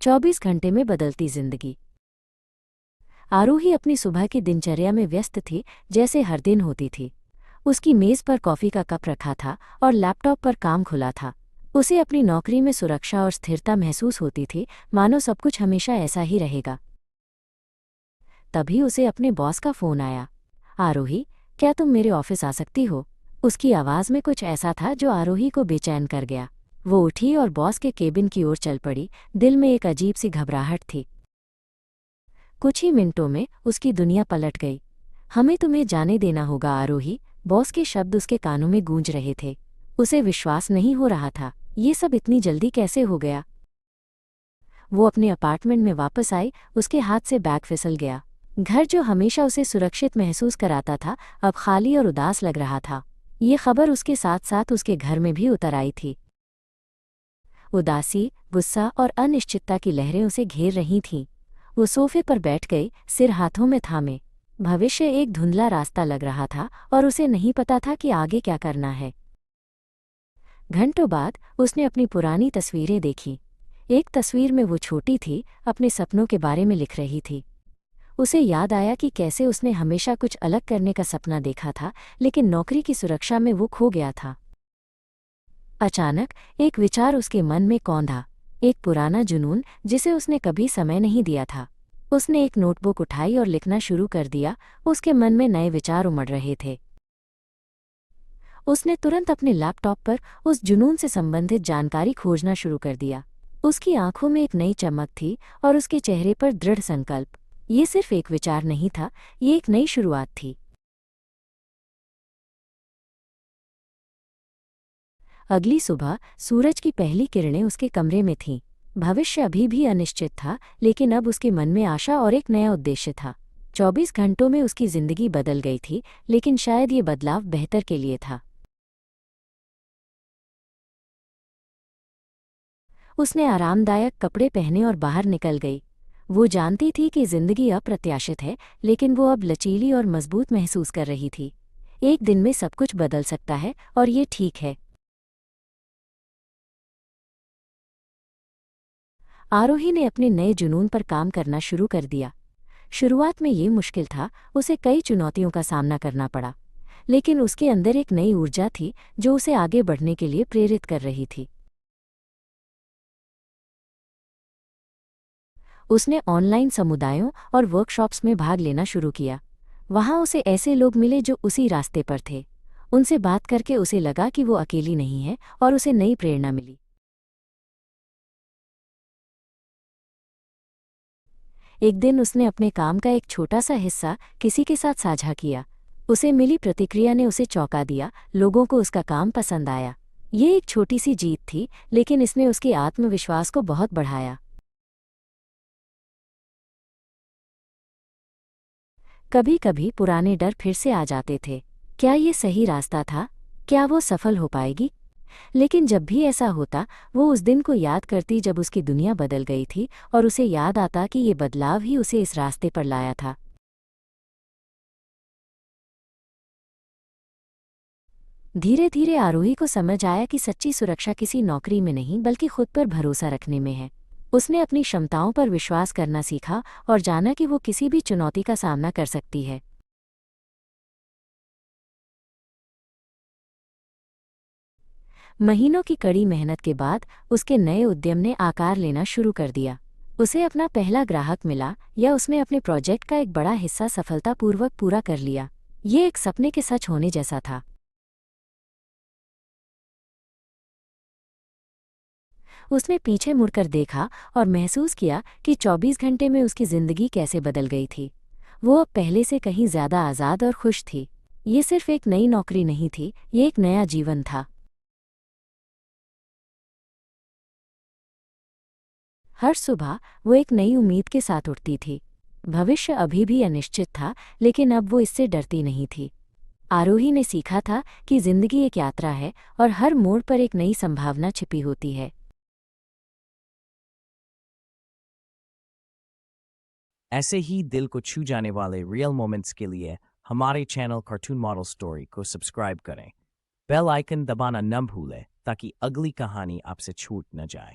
24 घंटे में बदलती जिंदगी। आरोही अपनी सुबह की दिनचर्या में व्यस्त थी, जैसे हर दिन होती थी। उसकी मेज पर कॉफी का कप रखा था और लैपटॉप पर काम खुला था। उसे अपनी नौकरी में सुरक्षा और स्थिरता महसूस होती थी, मानो सब कुछ हमेशा ऐसा ही रहेगा। तभी उसे अपने बॉस का फोन आया। आरोही, क्या तुम मेरे ऑफिस आ सकती हो? उसकी आवाज़ में कुछ ऐसा था जो आरोही को बेचैन कर गया। वो उठी और बॉस के केबिन की ओर चल पड़ी। दिल में एक अजीब सी घबराहट थी। कुछ ही मिनटों में उसकी दुनिया पलट गई। हमें तुम्हें जाने देना होगा आरोही। बॉस के शब्द उसके कानों में गूंज रहे थे। उसे विश्वास नहीं हो रहा था। ये सब इतनी जल्दी कैसे हो गया? वो अपने अपार्टमेंट में वापस आई। उसके हाथ से बैग फिसल गया। घर जो हमेशा उसे सुरक्षित महसूस कराता था, अब खाली और उदास लग रहा था। ये खबर उसके साथ साथ उसके घर में भी उतर आई थी। उदासी, गुस्सा और अनिश्चितता की लहरें उसे घेर रही थीं। वो सोफे पर बैठ गई, सिर हाथों में थामे। भविष्य एक धुंधला रास्ता लग रहा था और उसे नहीं पता था कि आगे क्या करना है। घंटों बाद उसने अपनी पुरानी तस्वीरें देखीं। एक तस्वीर में वो छोटी थी, अपने सपनों के बारे में लिख रही थी। उसे याद आया कि कैसे उसने हमेशा कुछ अलग करने का सपना देखा था, लेकिन नौकरी की सुरक्षा में वो खो गया था। अचानक एक विचार उसके मन में कौंधा। एक पुराना जुनून जिसे उसने कभी समय नहीं दिया था। उसने एक नोटबुक उठाई और लिखना शुरू कर दिया। उसके मन में नए विचार उमड़ रहे थे। उसने तुरंत अपने लैपटॉप पर उस जुनून से संबंधित जानकारी खोजना शुरू कर दिया। उसकी आंखों में एक नई चमक थी और उसके चेहरे पर दृढ़ संकल्प। ये सिर्फ एक विचार नहीं था, ये एक नई शुरुआत थी। अगली सुबह सूरज की पहली किरणें उसके कमरे में थीं। भविष्य अभी भी अनिश्चित था, लेकिन अब उसके मन में आशा और एक नया उद्देश्य था। 24 घंटों में उसकी जिंदगी बदल गई थी, लेकिन शायद ये बदलाव बेहतर के लिए था। उसने आरामदायक कपड़े पहने और बाहर निकल गई। वो जानती थी कि जिंदगी अप्रत्याशित है, लेकिन वो अब लचीली और मजबूत महसूस कर रही थी। एक दिन में सब कुछ बदल सकता है और ये ठीक है। आरोही ने अपने नए जुनून पर काम करना शुरू कर दिया। शुरुआत में ये मुश्किल था, उसे कई चुनौतियों का सामना करना पड़ा। लेकिन उसके अंदर एक नई ऊर्जा थी जो उसे आगे बढ़ने के लिए प्रेरित कर रही थी। उसने ऑनलाइन समुदायों और वर्कशॉप्स में भाग लेना शुरू किया। वहाँ उसे ऐसे लोग मिले जो उसी रास्ते पर थे। उनसे बात करके उसे लगा कि वो अकेली नहीं है और उसे नई प्रेरणा मिली। एक दिन उसने अपने काम का एक छोटा सा हिस्सा किसी के साथ साझा किया। उसे मिली प्रतिक्रिया ने उसे चौंका दिया। लोगों को उसका काम पसंद आया। ये एक छोटी सी जीत थी, लेकिन इसने उसके आत्मविश्वास को बहुत बढ़ाया। कभी कभी पुराने डर फिर से आ जाते थे। क्या ये सही रास्ता था? क्या वो सफल हो पाएगी? लेकिन जब भी ऐसा होता, वो उस दिन को याद करती जब उसकी दुनिया बदल गई थी और उसे याद आता कि ये बदलाव ही उसे इस रास्ते पर लाया था। धीरे धीरे आरोही को समझ आया कि सच्ची सुरक्षा किसी नौकरी में नहीं, बल्कि खुद पर भरोसा रखने में है। उसने अपनी क्षमताओं पर विश्वास करना सीखा और जाना कि वो किसी भी चुनौती का सामना कर सकती है। महीनों की कड़ी मेहनत के बाद उसके नए उद्यम ने आकार लेना शुरू कर दिया। उसे अपना पहला ग्राहक मिला, या उसने अपने प्रोजेक्ट का एक बड़ा हिस्सा सफलतापूर्वक पूरा कर लिया। ये एक सपने के सच होने जैसा था। उसने पीछे मुड़कर देखा और महसूस किया कि 24 घंटे में उसकी जिंदगी कैसे बदल गई थी। वो अब पहले से कहीं ज्यादा आज़ाद और खुश थी। ये सिर्फ एक नई नौकरी नहीं थी, ये एक नया जीवन था। हर सुबह वो एक नई उम्मीद के साथ उठती थी। भविष्य अभी भी अनिश्चित था, लेकिन अब वो इससे डरती नहीं थी। आरोही ने सीखा था कि जिंदगी एक यात्रा है और हर मोड़ पर एक नई संभावना छिपी होती है। ऐसे ही दिल को छू जाने वाले रियल मोमेंट्स के लिए हमारे चैनल कार्टून मॉडल स्टोरी को सब्सक्राइब करें। बेल आइकन दबाना न भूलें ताकि अगली कहानी आपसे छूट न जाए।